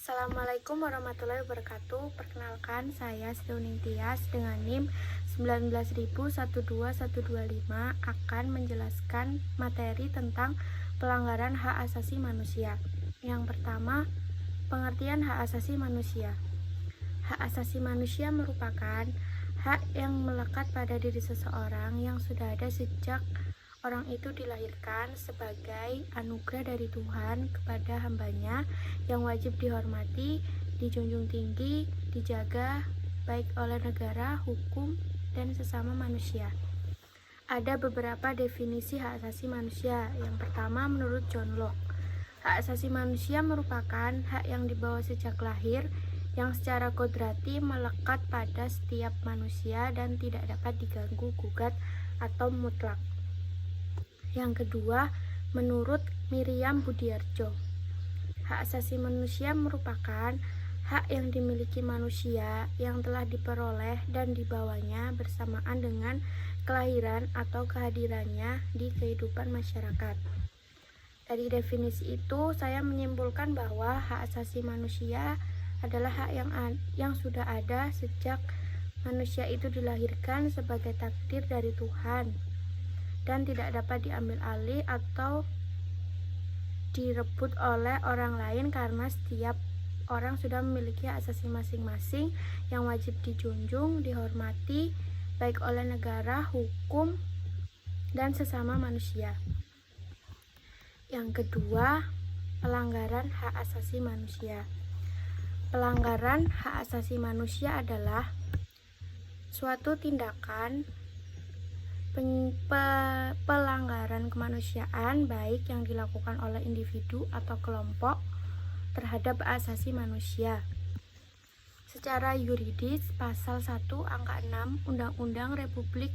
Assalamualaikum warahmatullahi wabarakatuh. Perkenalkan, saya Sri Tias dengan NIM 1912125 akan menjelaskan materi tentang pelanggaran hak asasi manusia. Yang pertama, pengertian hak asasi manusia. Hak asasi manusia merupakan hak yang melekat pada diri seseorang yang sudah ada sejak orang itu dilahirkan sebagai anugerah dari Tuhan kepada hambanya yang wajib dihormati, dijunjung tinggi, dijaga baik oleh negara, hukum, dan sesama manusia. Ada beberapa definisi hak asasi manusia. Yang pertama, menurut John Locke, hak asasi manusia merupakan hak yang dibawa sejak lahir yang secara kodrati melekat pada setiap manusia dan tidak dapat diganggu, gugat, atau mutlak. Yang kedua, menurut Miriam Budiarjo, hak asasi manusia merupakan hak yang dimiliki manusia yang telah diperoleh dan dibawanya bersamaan dengan kelahiran atau kehadirannya di kehidupan masyarakat. Dari definisi itu, saya menyimpulkan bahwa hak asasi manusia adalah hak yang sudah ada sejak manusia itu dilahirkan sebagai takdir dari Tuhan dan tidak dapat diambil alih atau direbut oleh orang lain karena setiap orang sudah memiliki hak asasi masing-masing yang wajib dijunjung, dihormati baik oleh negara, hukum, dan sesama manusia. Yang kedua, pelanggaran hak asasi manusia. Pelanggaran hak asasi manusia adalah suatu tindakan pelanggaran kemanusiaan baik yang dilakukan oleh individu atau kelompok terhadap hak asasi manusia. Secara yuridis, pasal 1 angka 6 Undang-Undang Republik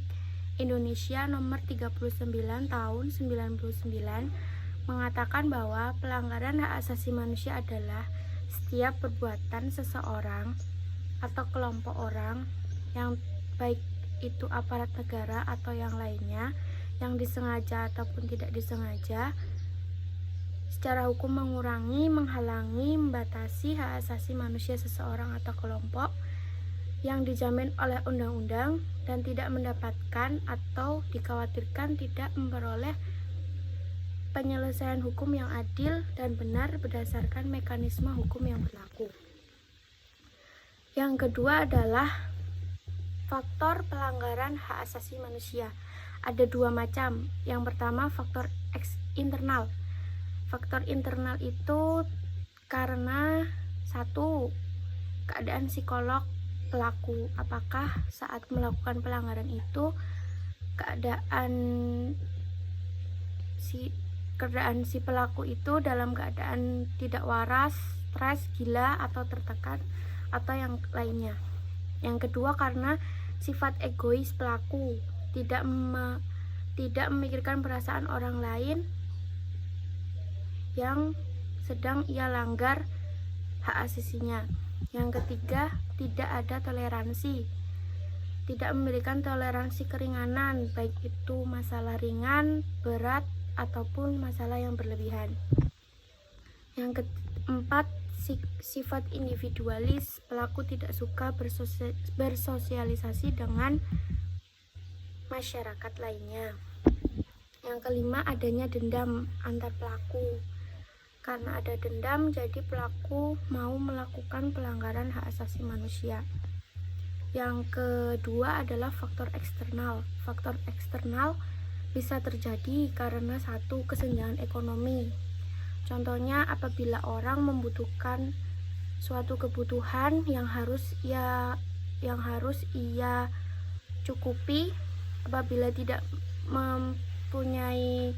Indonesia nomor 39 tahun 99 mengatakan bahwa pelanggaran hak asasi manusia adalah setiap perbuatan seseorang atau kelompok orang yang baik itu aparat negara atau yang lainnya yang disengaja ataupun tidak disengaja secara hukum mengurangi, menghalangi, membatasi hak asasi manusia seseorang atau kelompok yang dijamin oleh undang-undang dan tidak mendapatkan atau dikhawatirkan tidak memperoleh penyelesaian hukum yang adil dan benar berdasarkan mekanisme hukum yang berlaku. Yang kedua adalah faktor pelanggaran hak asasi manusia. Ada dua macam. Yang pertama, faktor internal. Faktor internal itu karena satu, keadaan psikolog pelaku. Apakah saat melakukan pelanggaran itu keadaan si pelaku itu dalam keadaan tidak waras, stres, gila, atau tertekan, atau yang lainnya. Yang kedua, karena sifat egois pelaku, tidak memikirkan perasaan orang lain yang sedang ia langgar hak asasinya. Yang ketiga, tidak ada toleransi, tidak memberikan toleransi keringanan, baik itu masalah ringan, berat, ataupun masalah yang berlebihan. Yang keempat, sifat individualis, pelaku tidak suka bersosialisasi dengan masyarakat lainnya. Yang kelima, adanya dendam antar pelaku. Karena ada dendam, jadi pelaku mau melakukan pelanggaran hak asasi manusia. Yang kedua adalah faktor eksternal. Faktor eksternal bisa terjadi karena satu, kesenjangan ekonomi. Contohnya, apabila orang membutuhkan suatu kebutuhan yang harus ia cukupi, apabila tidak mempunyai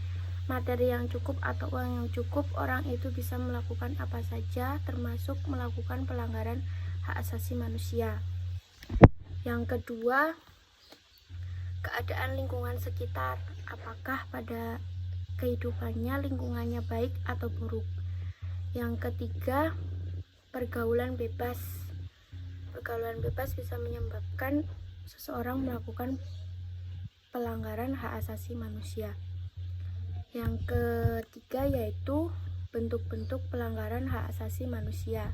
materi yang cukup atau uang yang cukup, orang itu bisa melakukan apa saja, termasuk melakukan pelanggaran hak asasi manusia. Yang kedua, keadaan lingkungan sekitar. Apakah pada kehidupannya lingkungannya baik atau buruk. Yang ketiga, pergaulan bebas. Pergaulan bebas bisa menyebabkan seseorang melakukan pelanggaran hak asasi manusia. Yang ketiga yaitu bentuk-bentuk pelanggaran hak asasi manusia.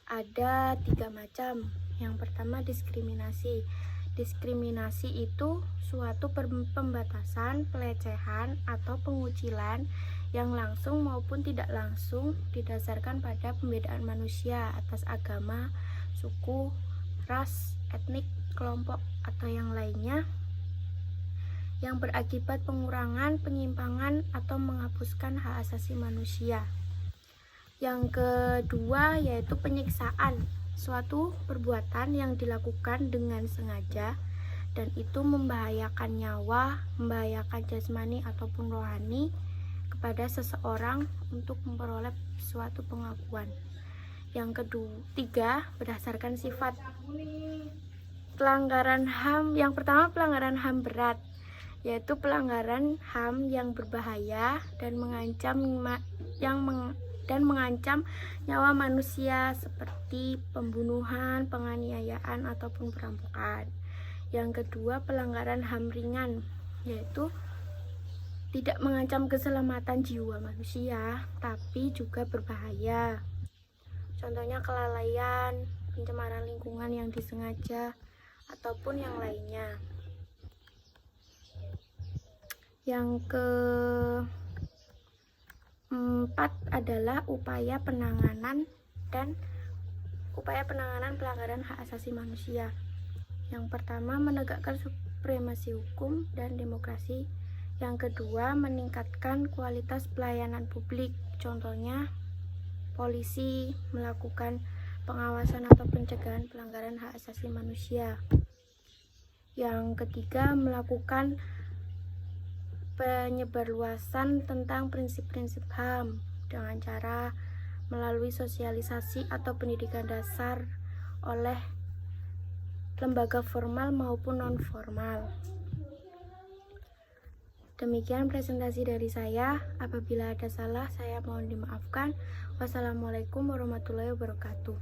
Ada 3 macam. Yang pertama diskriminasi. Diskriminasi itu suatu pembatasan, pelecehan, atau pengucilan yang langsung maupun tidak langsung didasarkan pada pembedaan manusia atas agama, suku, ras, etnik, kelompok, atau yang lainnya yang berakibat pengurangan, penyimpangan, atau menghapuskan hak asasi manusia. Yang kedua yaitu penyiksaan, suatu perbuatan yang dilakukan dengan sengaja dan itu membahayakan nyawa, membahayakan jasmani ataupun rohani kepada seseorang untuk memperoleh suatu pengakuan. Yang ketiga, berdasarkan sifat. Pelanggaran HAM, yang pertama pelanggaran HAM berat, yaitu pelanggaran HAM yang berbahaya dan mengancam nyawa manusia seperti pembunuhan, penganiayaan, ataupun perampokan. Yang kedua, pelanggaran HAM ringan, yaitu tidak mengancam keselamatan jiwa manusia, tapi juga berbahaya. Contohnya kelalaian, pencemaran lingkungan yang disengaja, ataupun yang lainnya. Yang keempat adalah upaya penanganan pelanggaran hak asasi manusia. Yang pertama, menegakkan supremasi hukum dan demokrasi. Yang kedua, meningkatkan kualitas pelayanan publik. Contohnya, polisi melakukan pengawasan atau pencegahan pelanggaran hak asasi manusia. Yang ketiga, melakukan penyebarluasan tentang prinsip-prinsip HAM dengan cara melalui sosialisasi atau pendidikan dasar oleh lembaga formal maupun non-formal. Demikian presentasi dari saya. Apabila ada salah, saya mohon dimaafkan. Wassalamualaikum warahmatullahi wabarakatuh.